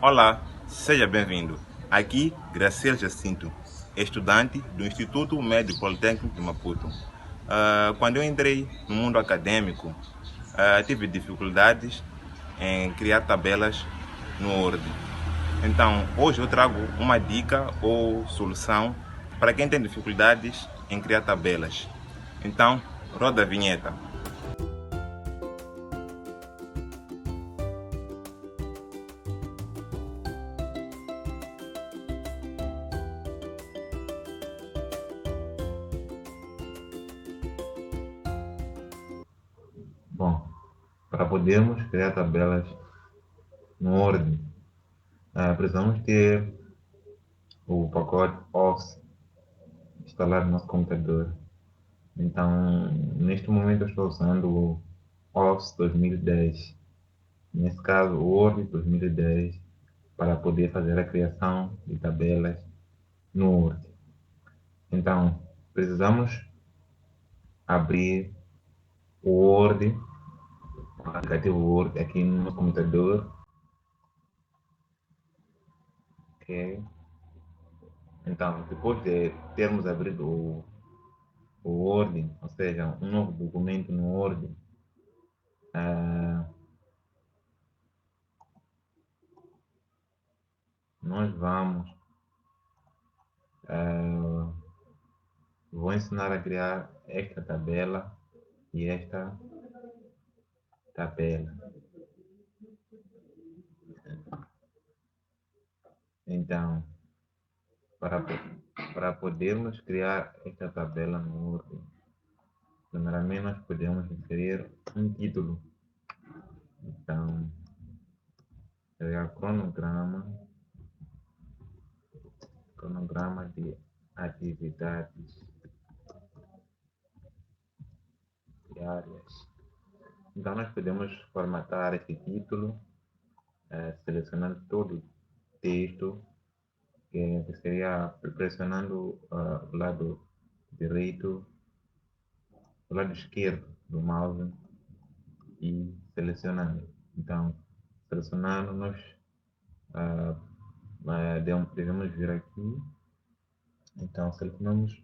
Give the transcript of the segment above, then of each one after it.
Olá, seja bem-vindo. Aqui, Graciela Jacinto, estudante do Instituto Médio Politécnico de Maputo. Quando eu entrei no mundo acadêmico, tive dificuldades em criar tabelas no Word. Então, hoje eu trago uma dica ou solução para quem tem dificuldades em criar tabelas. Então, roda a vinheta. Bom, para podermos criar tabelas no Word, precisamos ter o pacote Office instalado no nosso computador. Então, neste momento eu estou usando o Office 2010, nesse caso o Word 2010, para poder fazer a criação de tabelas no Word. Então, precisamos abrir o Word, o aplicativo Word aqui no nosso computador. Ok? Então, depois de termos abrido o Word, ou seja, um novo documento no Word, nós vamos, vou ensinar a criar esta tabela e esta tabela. Então, para, para podermos criar esta tabela no Word, primeiramente nós podemos inserir um título. Então, criar cronograma de atividades diárias. Então, nós podemos formatar este título, selecionando todo o texto, que seria pressionando o lado direito, o lado esquerdo do mouse e selecionando. Então, selecionando, nós ah, devemos vir aqui. Então, selecionamos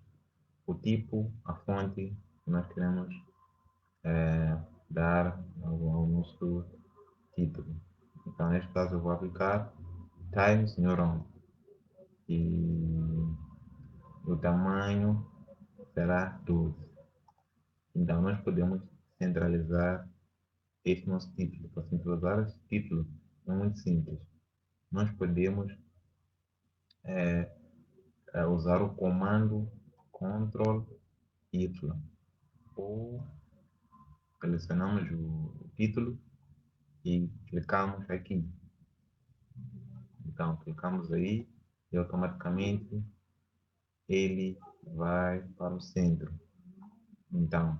o tipo, a fonte que nós queremos dar ao nosso título. Então, neste caso, eu vou aplicar Times New Roman e o tamanho será 12. Então, nós podemos centralizar este nosso título. Para centralizar este título é muito simples. Nós podemos usar o comando Ctrl Y ou selecionamos o título e clicamos aqui. Então, clicamos aí e automaticamente ele vai para o centro. Então,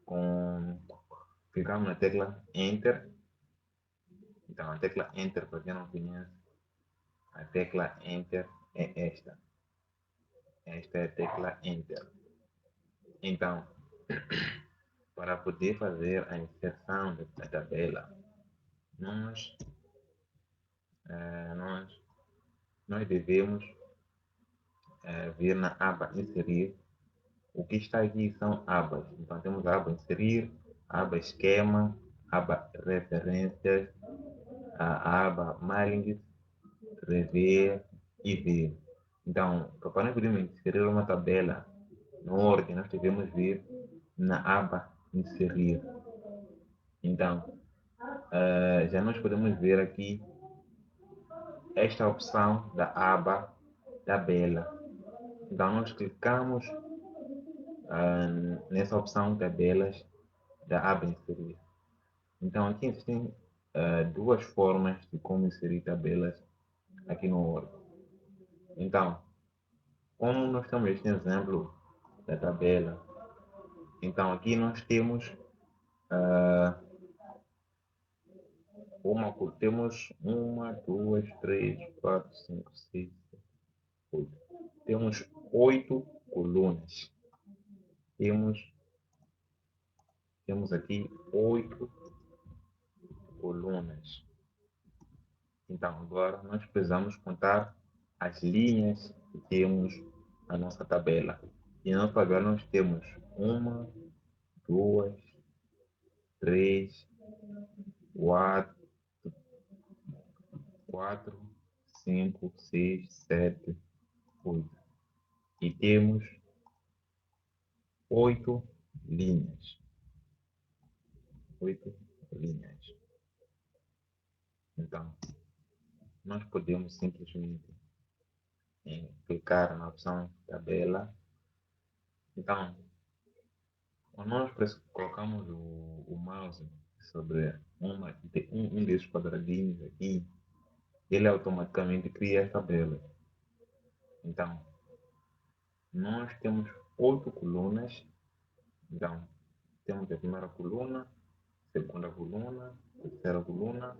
com, clicamos na tecla Enter. Então, a tecla Enter, para quem não conhece, a tecla Enter é esta. Esta é a tecla Enter. Então, para poder fazer a inserção da tabela, nós, nós, nós devemos vir na aba Inserir. O que está aqui são abas. Então, temos a aba Inserir, a aba Esquema, a aba Referências, a aba Mailings, Rever e Ver. Então, para nós podermos inserir uma tabela no Word, nós devemos vir na aba Inserir. Então, já nós podemos ver aqui esta opção da aba Tabela. Então, nós clicamos nessa opção Tabelas da aba Inserir. Então, aqui existem duas formas de como inserir tabelas aqui no Word. Então, como nós temos este exemplo da tabela, então aqui nós temos uma, duas, três, quatro, cinco, seis, sete, oito. Temos 8 colunas. Temos aqui 8 colunas. Então, agora nós precisamos contar as linhas que temos na nossa tabela. E na nossa tabela nós temos uma, duas, três, quatro, quatro, cinco, seis, sete, oito. E temos 8 linhas. 8 linhas. Então, nós podemos simplesmente clicar na opção tabela. Então, quando nós colocamos o mouse sobre um desses quadradinhos aqui, ele automaticamente cria as tabelas. Então, nós temos 8 colunas. Então, temos a primeira coluna, segunda coluna, terceira coluna,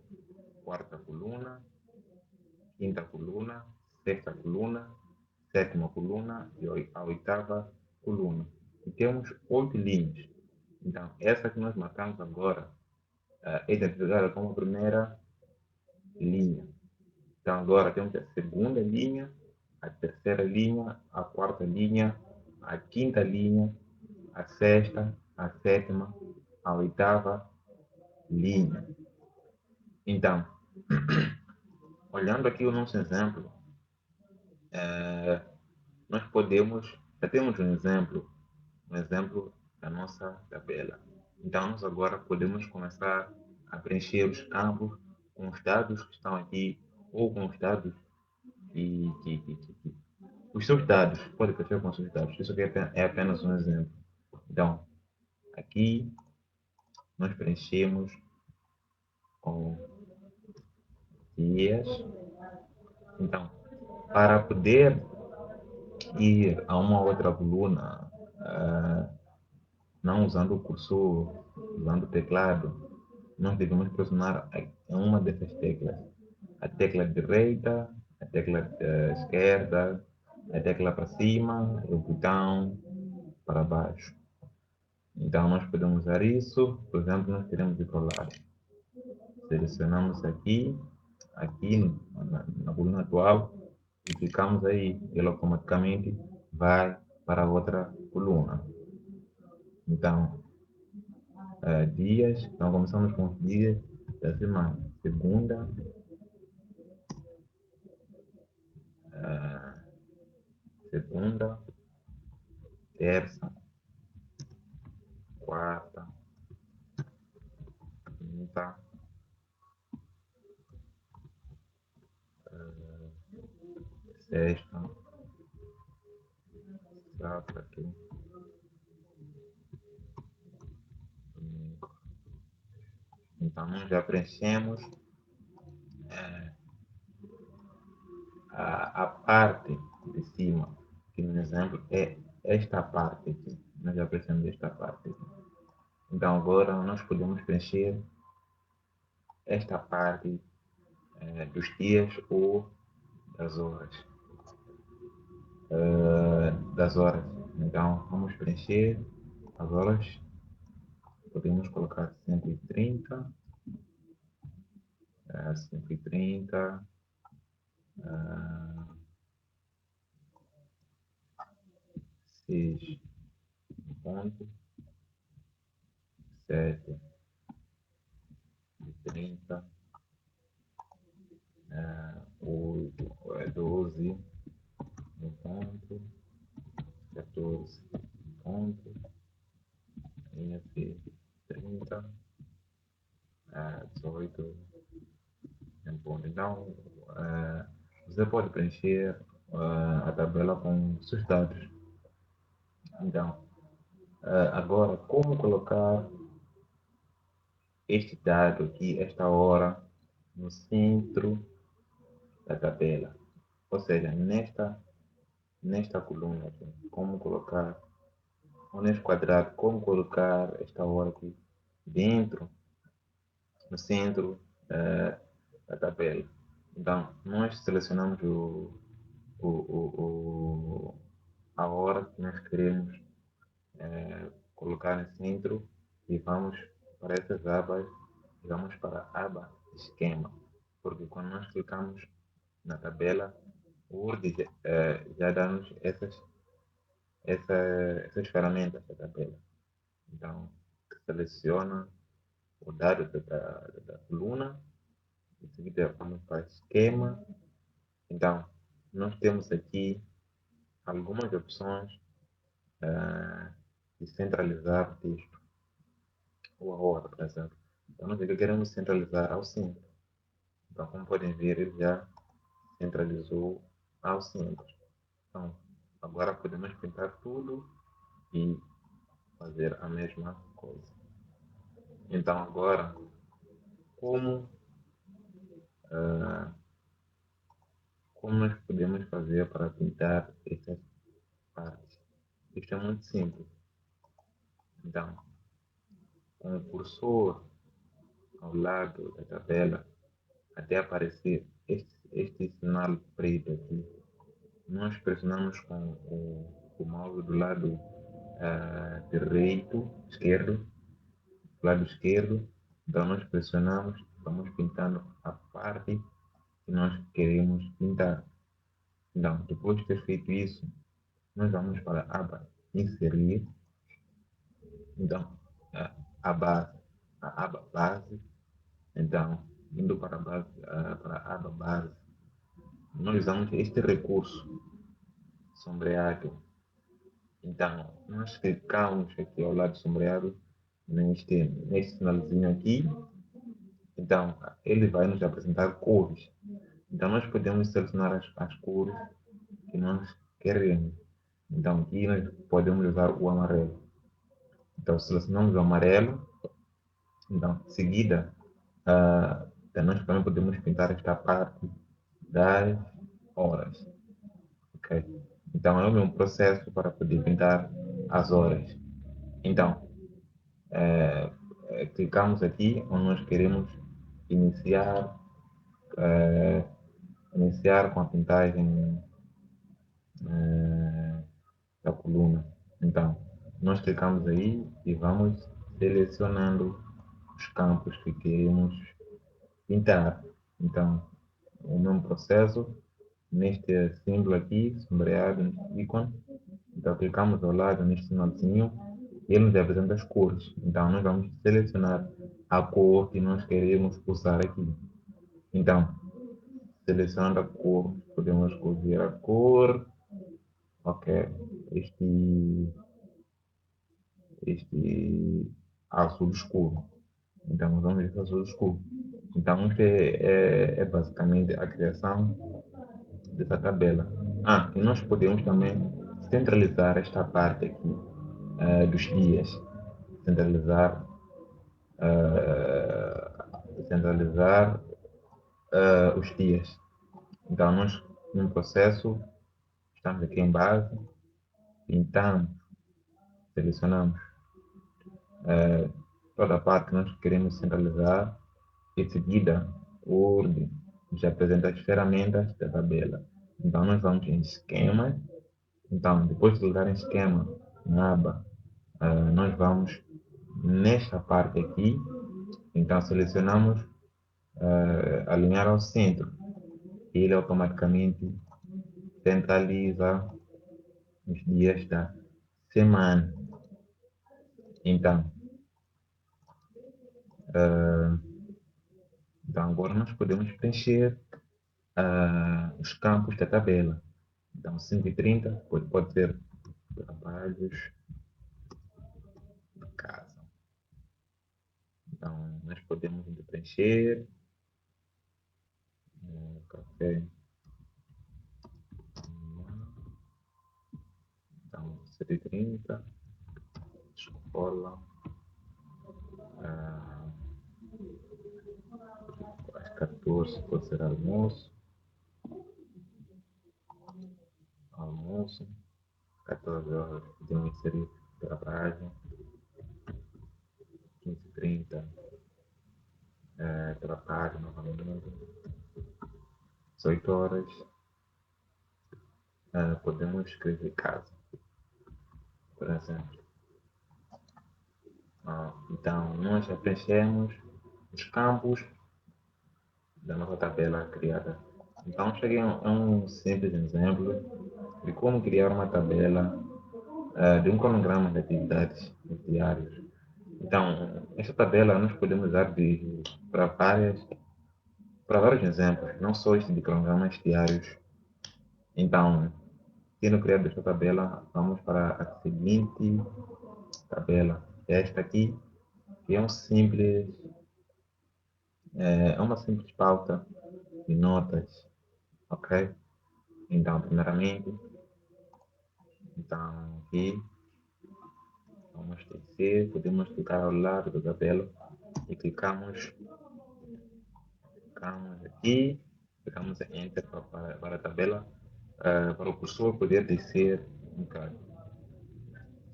quarta coluna, quinta coluna, sexta coluna, sétima coluna e a oitava coluna. E temos 8 linhas. Então, essa que nós marcamos agora é identificada como a primeira linha. Então, agora temos a segunda linha, a terceira linha, a quarta linha, a quinta linha, a sexta, a sétima, a oitava linha. Então, olhando aqui o nosso exemplo, nós já temos um exemplo da nossa tabela. Então, nós agora podemos começar a preencher os campos com os dados que estão aqui ou com os dados que os seus dados, pode preencher com os seus dados. Isso aqui é apenas um exemplo. Então, aqui nós preenchemos com dias. Então, para poder ir a uma outra coluna, não usando o cursor, usando o teclado, nós devemos pressionar uma dessas teclas. A tecla direita, a tecla esquerda, a tecla para cima e o botão para baixo. Então, nós podemos usar isso, por exemplo, nós queremos ir para o lado. Selecionamos aqui na coluna atual, e clicamos aí, ele automaticamente vai para a outra coluna. Então, dias, então começamos com os dias da semana. Segunda, segunda, terça, quarta, quinta, sexta, sábado, domingo. Então, nós já preenchemos a parte de cima, que no exemplo é esta parte aqui. Nós já preenchemos esta parte aqui. Então, agora nós podemos preencher esta parte dos dias ou das horas. Das horas. Então, vamos preencher as horas. Podemos colocar 130, 130, 6 ponto, 7 30, 8, 12, no ponto, 14, ponto, 30, 18, em ponto. Então, você pode preencher a tabela com seus dados. Então, agora, como colocar este dado aqui, esta hora, no centro da tabela? Ou seja, nesta coluna aqui, como colocar, ou neste quadrado, como colocar esta hora aqui dentro, no centro da tabela. Então, nós selecionamos a hora que nós queremos colocar no centro e vamos para essas abas, vamos para a aba esquema. porque quando nós clicamos na tabela, o Word já dá-nos essas ferramentas da tabela. Então, seleciona o dado da coluna, em seguida vamos para esquema. Então, nós temos aqui algumas opções de centralizar o texto, ou a hora, por exemplo. Então, nós aqui queremos centralizar ao centro. Então, como podem ver, ele já centralizou ao centro. Então, agora podemos pintar tudo e fazer a mesma coisa. Então, agora, como, como nós podemos fazer para pintar essas partes? Isto é muito simples. Então, com o cursor ao lado da tabela, até aparecer este sinal preto aqui, nós pressionamos com o mouse do lado esquerdo, do lado esquerdo. Então nós pressionamos, vamos pintando a parte que nós queremos pintar. Então, depois de ter feito isso, nós vamos para a aba inserir. Então, a aba base. Então, indo para a aba base, nós usamos este recurso sombreado. Então, nós clicamos aqui ao lado sombreado neste sinalzinho aqui. Então, ele vai nos apresentar cores. Então, nós podemos selecionar as cores que nós queremos. Então, aqui nós podemos usar o amarelo. Então, selecionamos o amarelo. Então, em seguida, nós também podemos pintar esta parte das horas. Okay? Então, é o mesmo processo para poder pintar as horas. Então, clicamos aqui onde nós queremos iniciar, iniciar com a pintagem da coluna. Então, nós clicamos aí e vamos selecionando os campos que queremos pintar. Então, o mesmo processo, neste símbolo aqui, sombreado, neste ícone. Então, clicamos ao lado neste sinalzinho e ele nos apresenta as cores. Então, nós vamos selecionar a cor que nós queremos usar aqui. Então, selecionando a cor, podemos escolher a cor, ok, este azul escuro. Então, vamos ver azul escuro. Então, este é basicamente a criação dessa tabela. E nós podemos também centralizar esta parte aqui dos dias. Centralizar, os dias. Então, nós, no processo, estamos aqui em base, pintamos, selecionamos toda a parte que nós queremos centralizar. Em seguida, o Word nos apresenta as ferramentas da tabela. Então, nós vamos em esquema. Então, depois de clicar em esquema, na aba, nós vamos nesta parte aqui. Então, selecionamos alinhar ao centro. Ele automaticamente centraliza os dias da semana. Então, agora nós podemos preencher os campos da tabela. Então, 5:30 pode ser trabalhos de casa. Então, nós podemos preencher café. Então, 7:30, escola. Às 14 pode ser almoço. Almoço. 14 horas podemos inserir trabalho. 15:30 trabalho novamente. 18 horas podemos escrever casa, por exemplo. Então, nós já preenchemos os campos da nossa tabela criada. Então, cheguei a um simples exemplo de como criar uma tabela de um cronograma de atividades diárias. Então, esta tabela nós podemos usar para, para vários exemplos, não só este de cronogramas diários. Então, tendo criado esta tabela, vamos para a seguinte tabela. Esta aqui, que é uma simples pauta de notas, ok? Então, primeiramente, então aqui vamos descer, podemos clicar ao lado da tabela e clicamos aqui, clicamos em Enter para a tabela, para o cursor poder descer um bocado.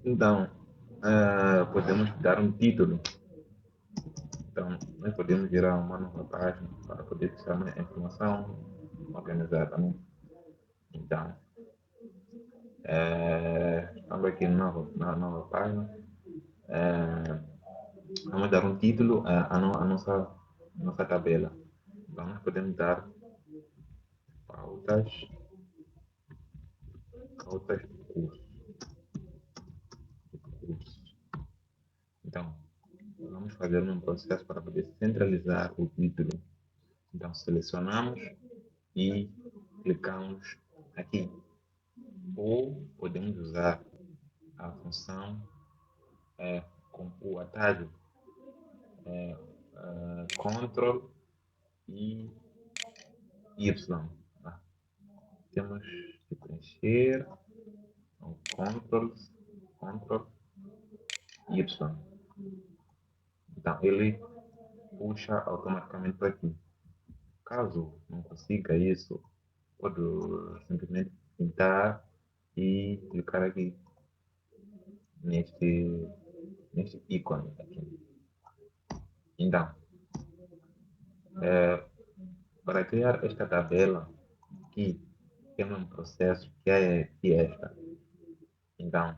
Então, podemos dar um título. Então, nós podemos gerar uma nova página para poder deixar a informação organizada, né? Então, estamos aqui na nova página. Vamos dar um título à nossa tabela. Então, nós podemos dar pautas, pautas do curso. Então, vamos fazer um processo para poder centralizar o título. Então, selecionamos e clicamos aqui. Ou podemos usar a função com o atalho Ctrl e Y. Tá? Temos que preencher o Ctrl Y. Então, ele puxa automaticamente para aqui. Caso não consiga isso, pode simplesmente pintar e clicar aqui neste ícone aqui. Então, para criar esta tabela aqui, temos um processo que é esta. Então,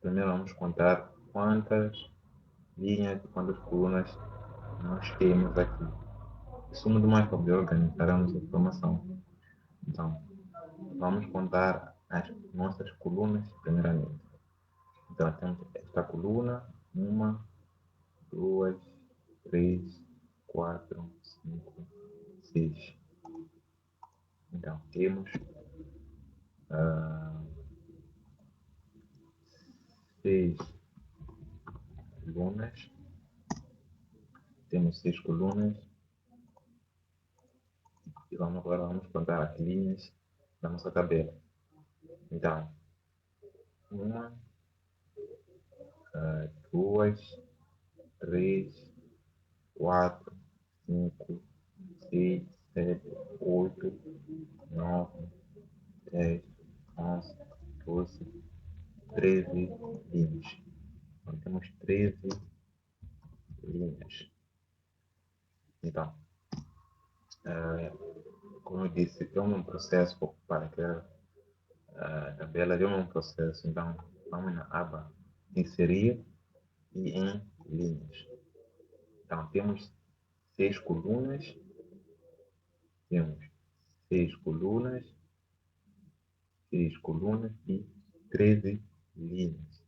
primeiro vamos contar quantas linhas e quantas colunas nós temos aqui. Isso é muito mais para poder organizar a nossa informação. Então, vamos contar as nossas colunas primeiramente. Então, temos esta coluna, 1, 2, 3, 4, 5, 6. Então, temos 6 colunas. Temos 6 colunas. E agora vamos contar as linhas da nossa tabela. Então, 1, 2, 3, 4, 5, 6, 7, 8, 9, 10, 11, 12, 13 linhas. Então, temos 13 linhas. Então, como eu disse, é um processo para criar a tabela, é um processo. Então, vamos na aba inserir e em linhas. Então, temos 6 colunas, temos 6 colunas, 6 colunas e 13 linhas.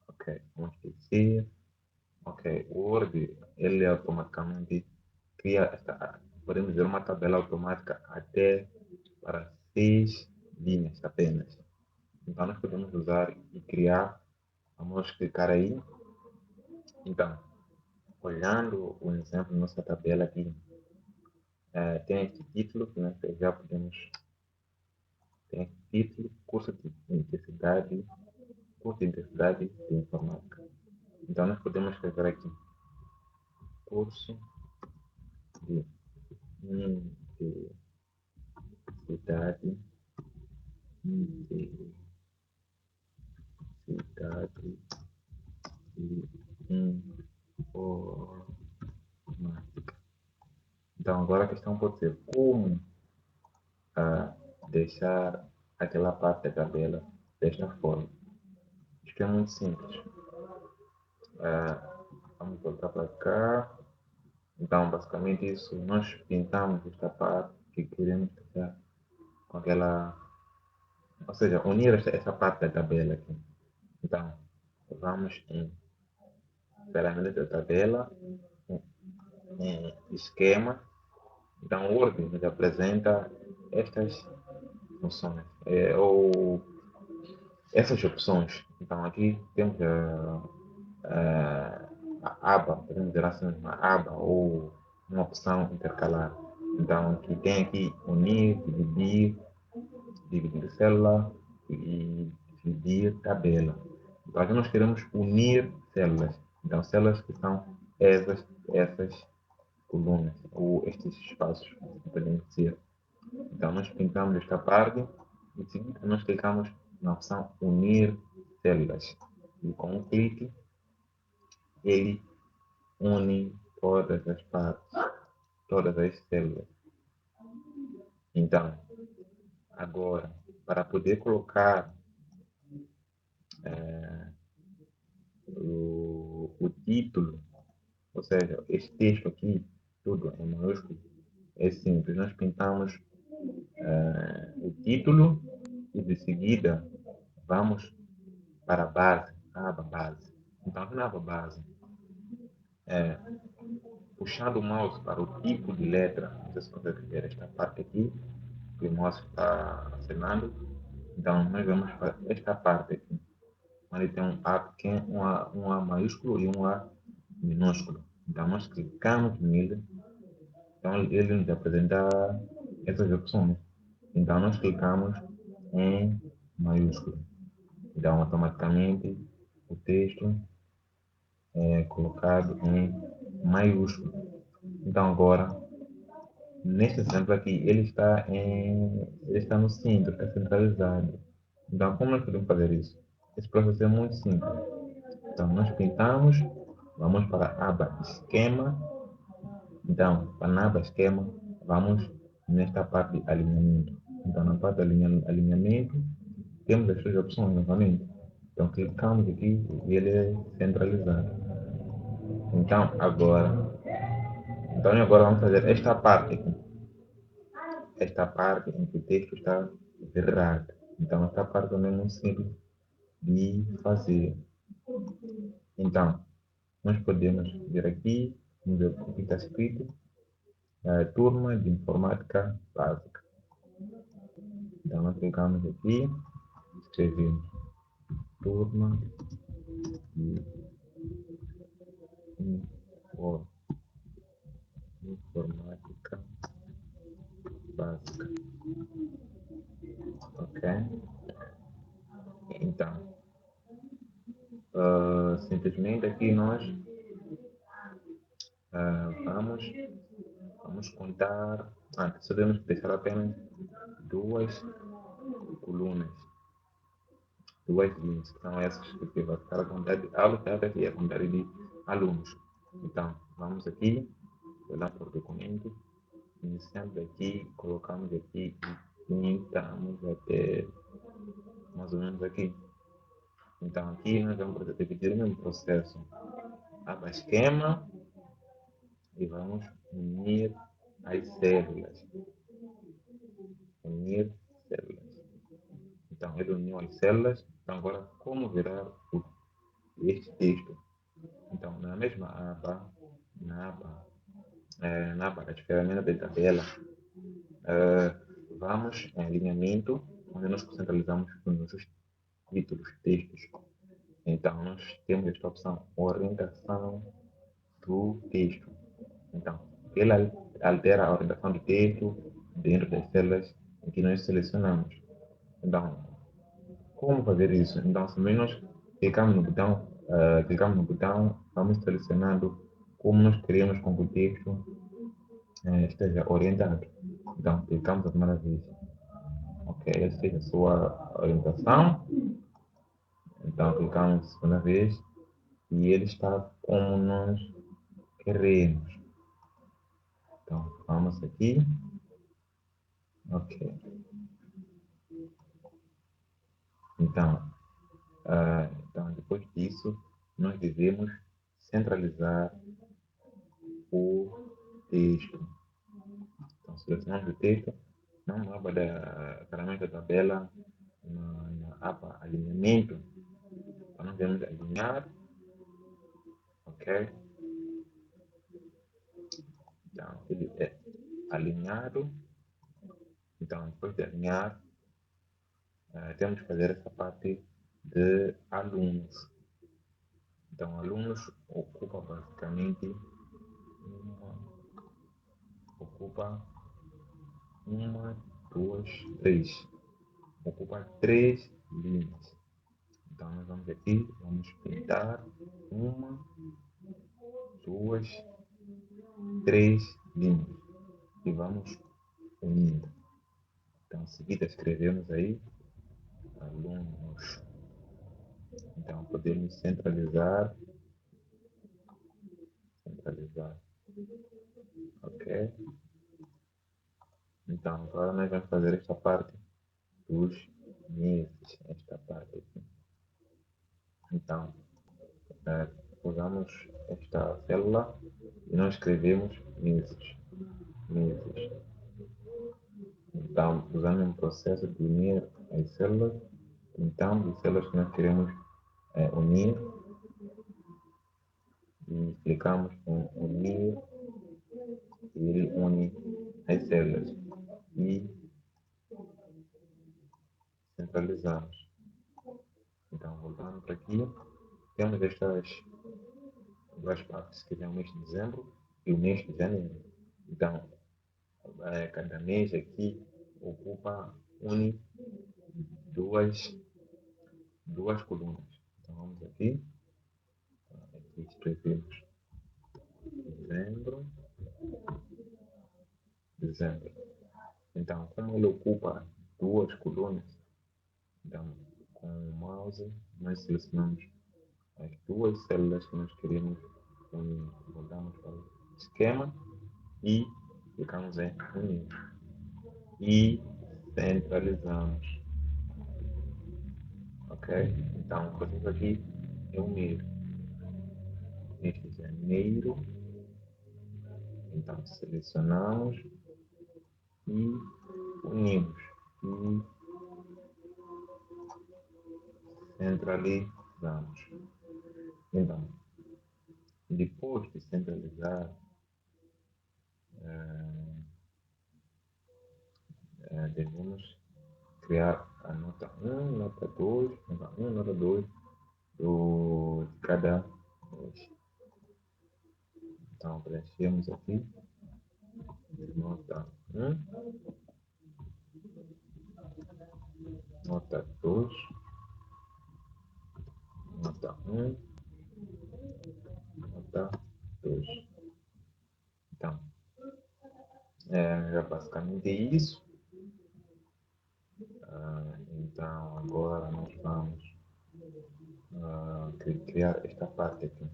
Ok, vamos descer. Ok, o Word, ele automaticamente cria podemos ver uma tabela automática até para 6 linhas apenas. Então, nós podemos usar e criar. Vamos clicar aí. Então, olhando o exemplo da nossa tabela aqui, tem este título que nós já podemos. Tem este título, curso de intensidade de informática. Então, nós podemos escrever aqui curso de intensidade de informática. Então, agora a questão pode ser como deixar aquela parte da tabela desta forma. Isto é muito simples. Vamos voltar para cá. Então, basicamente isso, nós pintamos esta parte que queremos deixar com aquela, ou seja, unir esta parte da tabela aqui. Então, vamos em ferramenta da tabela, em esquema. Então, o Word nos apresenta estas funções, ou essas opções. Então, aqui temos a aba, podemos dizer assim, uma aba ou uma opção intercalar. Então, aqui tem aqui unir, dividir célula e dividir tabela. Então, aqui nós queremos unir células. Então, células que são essas colunas ou estes espaços, podemos dizer. Então, nós pintamos esta parte e, em seguida, nós clicamos na opção unir células. E com um clique, ele une todas as partes, todas as células. Então, agora, para poder colocar o título, ou seja, este texto aqui, tudo em maiúsculo, é simples. Nós pintamos o título e de seguida vamos para a base, a aba base. Então, aqui na aba base, puxando o mouse para o tipo de letra, não sei se consegue ver esta parte aqui, que o mouse está acenando. Então, nós vamos para esta parte aqui, onde tem um A pequeno, um A maiúsculo e um A minúsculo. Então, nós clicamos nele, então ele nos apresenta essas opções. Então, nós clicamos em maiúsculo. Então, automaticamente, o texto é colocado em maiúsculo. Então, agora, neste exemplo aqui, ele está no centro, está centralizado. Então, como nós podemos fazer isso? Esse processo é muito simples. Então, nós pintamos, vamos para a aba esquema. Então, na aba esquema, vamos nesta parte de alinhamento. Então, na parte de alinhamento, temos as três opções novamente. Então, clicamos aqui e ele é centralizado. Então agora vamos fazer esta parte aqui. Esta parte em que o texto está errado. Então, esta parte também é muito simples de fazer. Então, nós podemos vir aqui, vamos ver o que está escrito, turma de informática básica. Então, nós clicamos aqui, escrevemos turma de informática básica. Ok? Então, simplesmente aqui nós vamos contar. Só devemos deixar apenas duas colunas, duas linhas, que são essas que vai ficar a quantidade de aulas e a quantidade de alunos. Então, vamos aqui, olhar por documento, iniciamos aqui, colocamos aqui e pintamos até mais ou menos aqui. Então, aqui nós vamos repetir o mesmo processo. Aba esquema e vamos unir as células. Unir células. Então, ele uniu as células. Então, agora, como virar este texto? Então, na mesma aba, na aba das ferramentas de tabela, vamos em alinhamento, onde nós centralizamos os nossos títulos, textos. Então, nós temos esta opção, orientação do texto. Então, ela altera a orientação do texto dentro das células que nós selecionamos. Então, como fazer isso? Então, se nós clicamos no botão, vamos selecionando como nós queremos com que o texto esteja orientado. Então, clicamos a primeira vez. Ok, esta é a sua orientação. Então, clicamos a segunda vez e ele está como nós queremos. Então, vamos aqui. Ok. Então, depois disso, nós devemos centralizar o texto. Então, selecionamos o texto, na aba da ferramenta tabela, na aba alinhamento, então nós vamos alinhar, ok? Então, ele é alinhado. Então, depois de alinhar, temos que fazer essa parte de alunos. Então, alunos ocupa basicamente uma, duas, três. Ocupa três linhas. Então, nós vamos aqui, vamos pintar uma, duas, três linhas. E vamos unindo. Então, em seguida, escrevemos aí alunos. Então, podemos centralizar. Ok? Então, agora nós vamos fazer esta parte dos meses. Esta parte aqui. Então, usamos esta célula e nós escrevemos meses. Então, usando um processo de unir as células, então, as células que nós queremos unir, e clicamos em unir, e ele une as células e centralizamos. Então, voltando para aqui, temos estas duas partes, que é o mês de dezembro e o mês de janeiro. Então, cada mês aqui une duas colunas. Então, vamos aqui escrevemos dezembro. Então, como ele ocupa duas colunas, então, com o mouse, nós selecionamos as duas células que nós queremos unir. Voltamos para o esquema e clicamos em unir. E centralizamos. Ok? Então, o processo aqui é o mesmo. Mês de janeiro. Então, selecionamos e unimos. E centralizamos. Então, depois de centralizar, devemos criar a nota 1, nota 2, nota 1, nota 2 de cada mês. Então, preenchemos aqui nota 1, nota 2, nota 1, nota 2. Então, é basicamente isso. Então, agora nós vamos criar esta parte aqui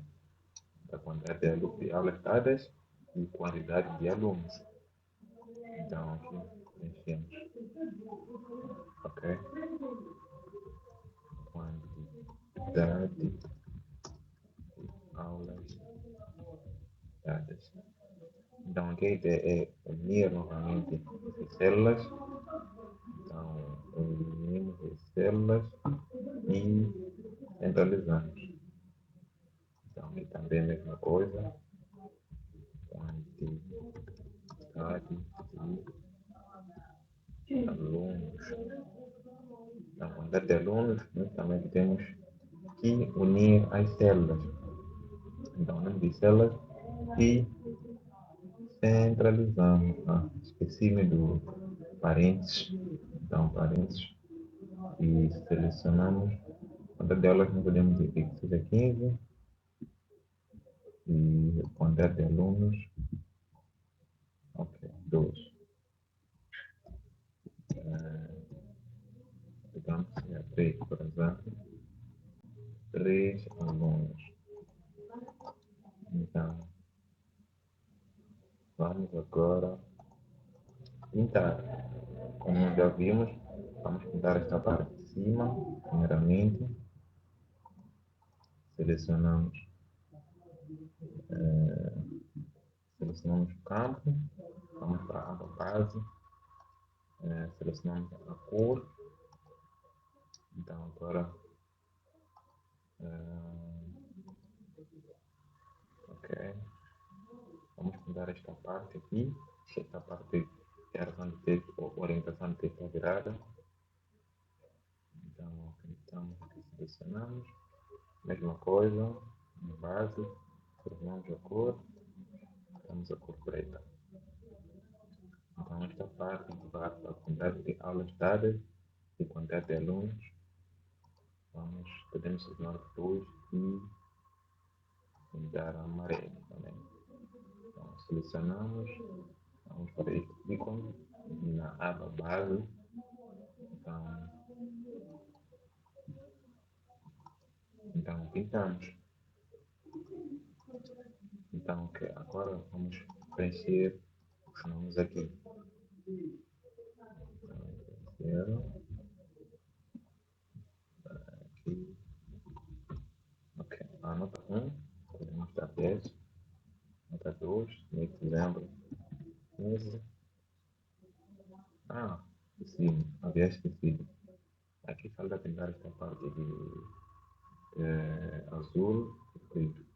da quantidade de aulas dadas e quantidade de alunos. Então, aqui preenchemos. Ok? Quantidade de aulas dadas. Então, aqui é unir novamente as células. Então, unimos as células e centralizamos. Então, aqui também é a mesma coisa. Quantidade de alunos. Então, quantidade de alunos, nós também temos que unir as células. Então, o nome de células e centralizamos. Esqueci-me do parênteses. Então, parênteses. E selecionamos. Quantidade de aulas não podemos dizer que seja 15. E quantidade de alunos. Ok, 2. Digamos que é 3, por exemplo. 3 alunos. Então, vamos agora pintar. Como já vimos, vamos pintar esta parte de cima, primeiramente. Selecionamos Selecionamos o campo, vamos para a aba base, selecionamos a cor. Então agora, ok, vamos mudar esta parte aqui, esta parte de razão de texto ou orientação de texto virada. Então clicamos aqui, selecionamos, mesma coisa, na base, selecionamos a cor, temos a cor preta. Então esta parte vai para a quantidade de aulas dadas e quantidade de alunos. Podemos selecionar depois e mudar a amarelo também. Então selecionamos, vamos para este ícone na aba base. Então pintamos. Então okay, agora vamos preencher os nomes aqui. Então, aqui. Ok, a nota 1, podemos dar 10. Nota 2, nem se lembra. 15. Esqueci, havia esquecido. Aqui falta pintar esta parte de azul e preto.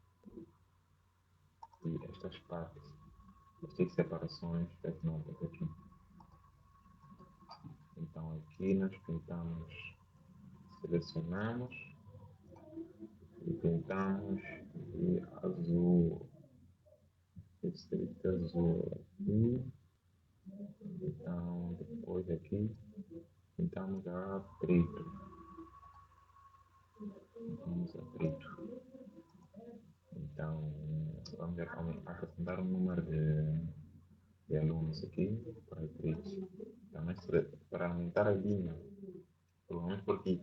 E estas partes, estas separações, das notas aqui. Então aqui nós pintamos, selecionamos e pintamos de azul. Esse azul aqui. Então depois aqui pintamos a preto. Vamos a preto. Então vamos acrescentar um número de alunos aqui para preto. Então para aumentar a linha, provavelmente porque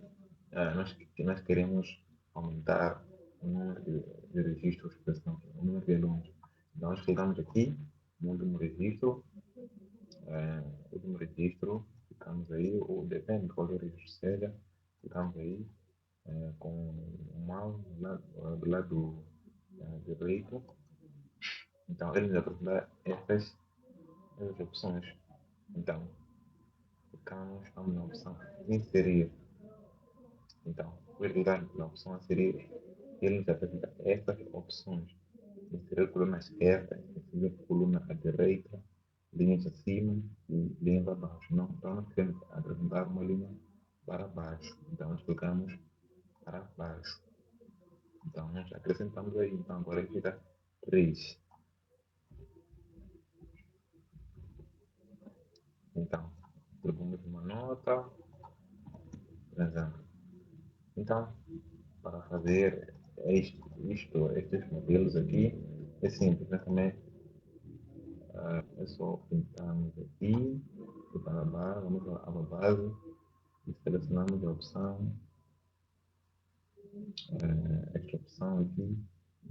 nós queremos aumentar o número de registros, o número de alunos. Então nós chegamos aqui no último registro, ficamos aí, ou depende de qual registro seja, ficamos aí com o mouse do lado direito. Então ele nos apresenta essas opções. Então vamos na opção inserir. Então, por clicar na opção inserir, ele nos apresenta essas opções. Inserir coluna esquerda, inserir coluna à direita, linhas acima e linha para baixo. Não, então nós queremos apresentar uma linha para baixo. Então nós clicamos para baixo. Então nós acrescentamos aí. Então agora fica 3. Então, colocamos uma nota, por exemplo. Então, para fazer estes modelos aqui, é simples, né? Também é só pintarmos aqui, para a barra, vamos à aba base e selecionamos a opção, esta opção aqui,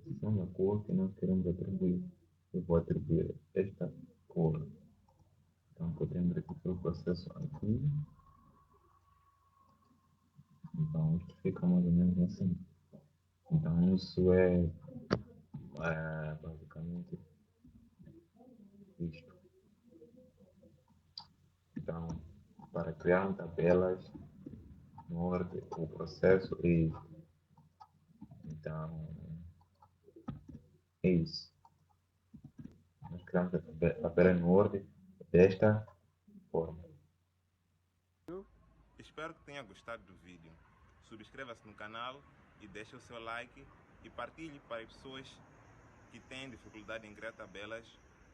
opção da cor que nós queremos atribuir. Eu vou atribuir esta cor. Então podemos repetir o processo aqui. Então isto fica mais ou menos assim. Então isso é basicamente isto. Então, para criar tabelas no Word, o processo é isso. Então, é isso. Nós criamos a tabela no Word desta forma. Espero que tenha gostado do vídeo. Subscreva-se no canal e deixe o seu like e partilhe para pessoas que têm dificuldade em criar tabelas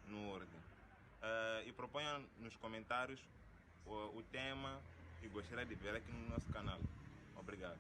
no Word. E proponha nos comentários o tema que gostaria de ver aqui no nosso canal. Obrigado.